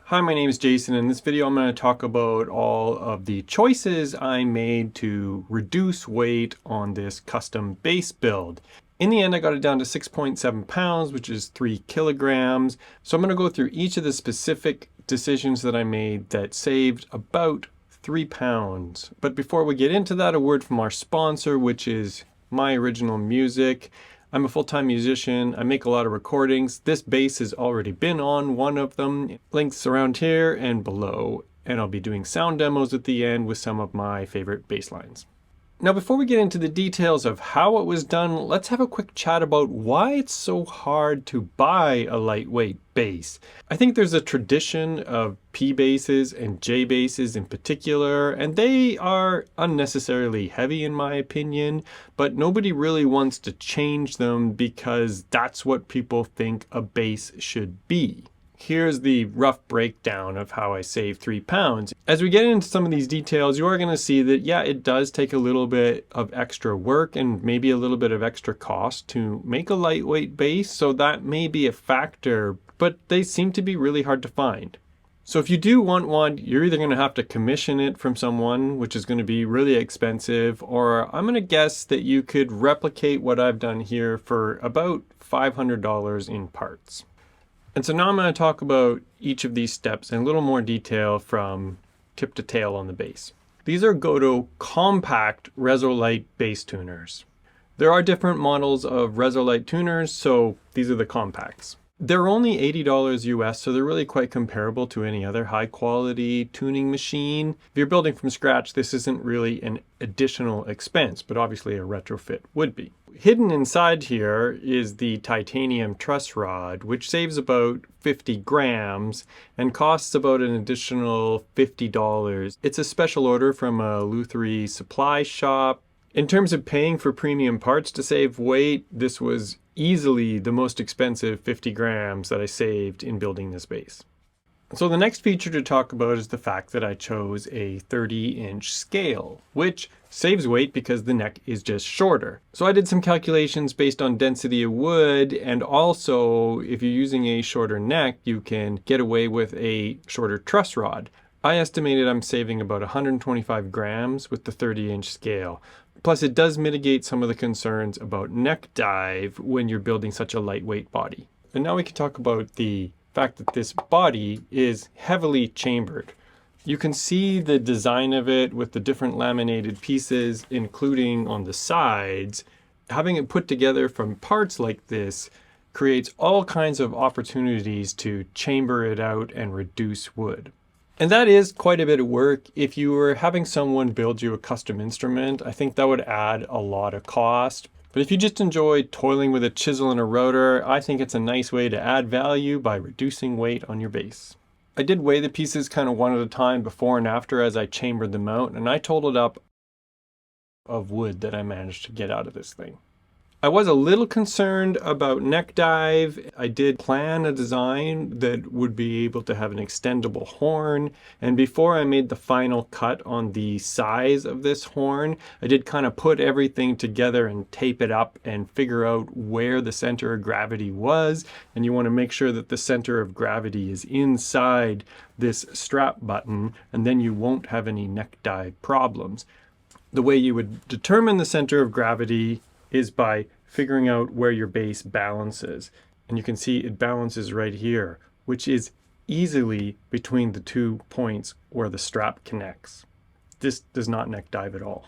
Hi, my name is Jason. In this video, I'm going to talk about all of the choices I made to reduce weight on this custom base build. In the end, I got it down to 6.7 pounds, which is 3 kilograms. So I'm going to go through each of the specific decisions that I made that saved about 3 pounds. But before we get into that, a word from our sponsor, which is My Original Music. I'm a full-time musician. I make a lot of recordings. This bass has already been on one of them. Links around here and below. And I'll be doing sound demos at the end with some of my favorite bass lines. Now, before we get into the details of how it was done, let's have a quick chat about why it's so hard to buy a lightweight bass. I think there's a tradition of P basses and J basses in particular, and they are unnecessarily heavy in my opinion, but nobody really wants to change them because that's what people think a bass should be. Here's the rough breakdown of how I saved 3 pounds. As we get into some of these details, you are going to see that, yeah, it does take a little bit of extra work and maybe a little bit of extra cost to make a lightweight bass, so that may be a factor, but they seem to be really hard to find. So if you do want one, you're either going to have to commission it from someone, which is going to be really expensive, or I'm going to guess that you could replicate what I've done here for about $500 in parts. And so now I'm going to talk about each of these steps in a little more detail from tip to tail on the bass. These are Goto compact Resolite bass tuners. There are different models of Resolite tuners, so these are the compacts. They're only $80 US, so they're really quite comparable to any other high quality tuning machine. If you're building from scratch, this isn't really an additional expense, but obviously a retrofit would be. Hidden inside here is the titanium truss rod, which saves about 50 grams and costs about an additional $50. It's a special order from a Lutherie supply shop. In terms of paying for premium parts to save weight, this was easily the most expensive 50 grams that I saved in building this bass. So the next feature to talk about is the fact that I chose a 30-inch scale, which saves weight because the neck is just shorter. So I did some calculations based on density of wood, and also if you're using a shorter neck, you can get away with a shorter truss rod. I estimated I'm saving about 125 grams with the 30-inch scale. Plus, it does mitigate some of the concerns about neck dive when you're building such a lightweight body. And now we can talk about the fact that this body is heavily chambered. You can see the design of it with the different laminated pieces, including on the sides. Having it put together from parts like this creates all kinds of opportunities to chamber it out and reduce wood. And that is quite a bit of work. If you were having someone build you a custom instrument, I think that would add a lot of cost. But if you just enjoy toiling with a chisel and a router, I think it's a nice way to add value by reducing weight on your bass. I did weigh the pieces kind of one at a time before and after as I chambered them out, and I totaled up of wood that I managed to get out of this thing. I was a little concerned about neck dive. I did plan a design that would be able to have an extendable horn, and before I made the final cut on the size of this horn, I did kind of put everything together and tape it up and figure out where the center of gravity was, and you want to make sure that the center of gravity is inside this strap button, and then you won't have any neck dive problems. The way you would determine the center of gravity is by figuring out where your bass balances. And you can see it balances right here, which is easily between the 2 points where the strap connects. This does not neck dive at all.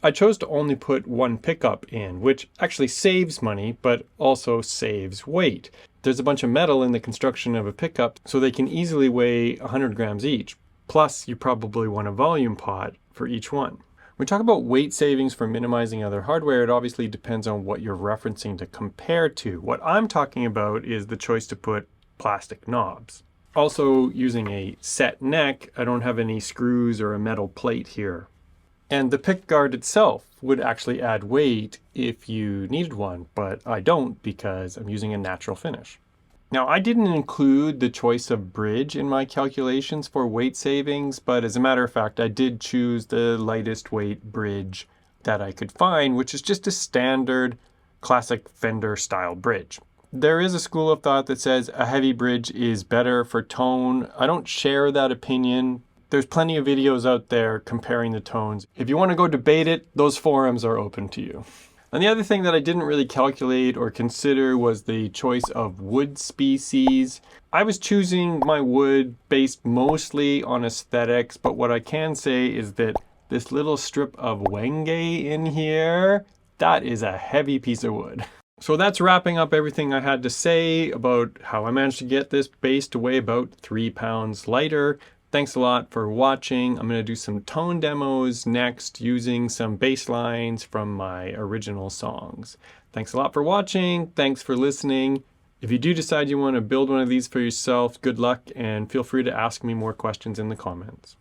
I chose to only put one pickup in, which actually saves money, but also saves weight. There's a bunch of metal in the construction of a pickup, so they can easily weigh 100 grams each. Plus, you probably want a volume pot for each one. When we talk about weight savings for minimizing other hardware, it obviously depends on what you're referencing to compare to. What I'm talking about is the choice to put plastic knobs. Also, using a set neck, I don't have any screws or a metal plate here. And the pickguard itself would actually add weight if you needed one, but I don't because I'm using a natural finish. Now, I didn't include the choice of bridge in my calculations for weight savings, but as a matter of fact, I did choose the lightest weight bridge that I could find, which is just a standard classic Fender style bridge. There is a school of thought that says a heavy bridge is better for tone. I don't share that opinion. There's plenty of videos out there comparing the tones. If you want to go debate it, those forums are open to you. And the other thing that I didn't really calculate or consider was the choice of wood species. I was choosing my wood based mostly on aesthetics, but what I can say is that this little strip of wenge in here, that is a heavy piece of wood. So that's wrapping up everything I had to say about how I managed to get this base to weigh about 3 pounds lighter. Thanks a lot for watching. I'm going to do some tone demos next using some bass lines from my original songs. Thanks a lot for watching. Thanks for listening. If you do decide you want to build one of these for yourself, good luck, and feel free to ask me more questions in the comments.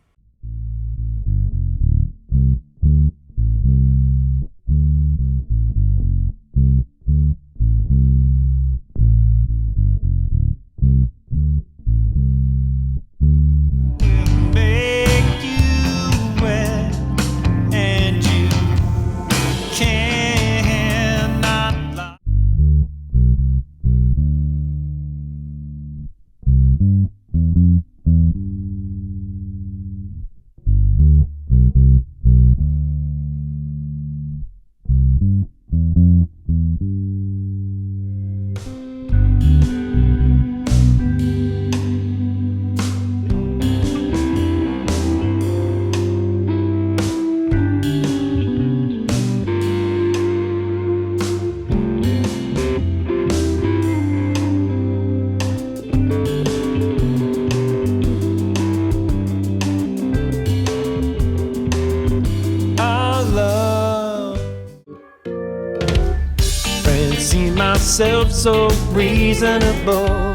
See myself so reasonable.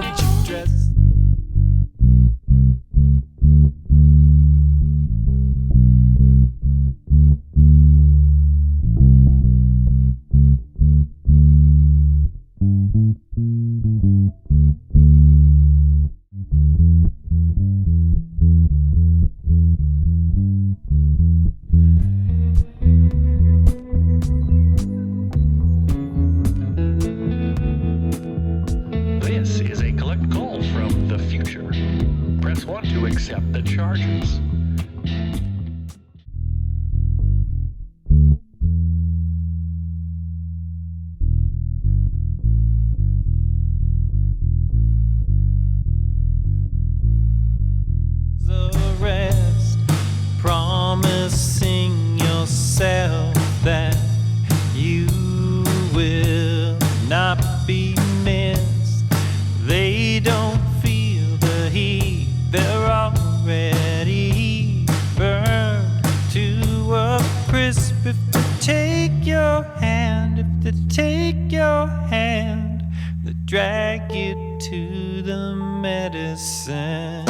This is a collect call from the future. Press 1 to accept the charges. The rest, promising yourself that you will not be missed. They don't feel the heat, they're already burned to a crisp. If they take your hand, if they take your hand, they drag you to the medicine.